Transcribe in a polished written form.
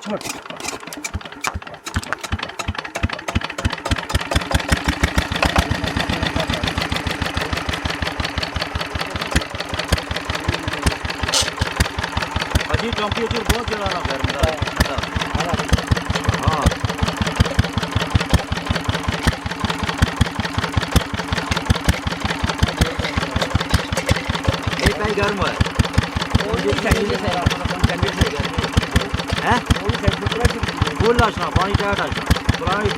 अजी टेम्परेचर बहुत ज़्यादा गर्म है। हाँ ये कहीं गर्म है हैं फुल आशना पानी टाइट आशना पुरानी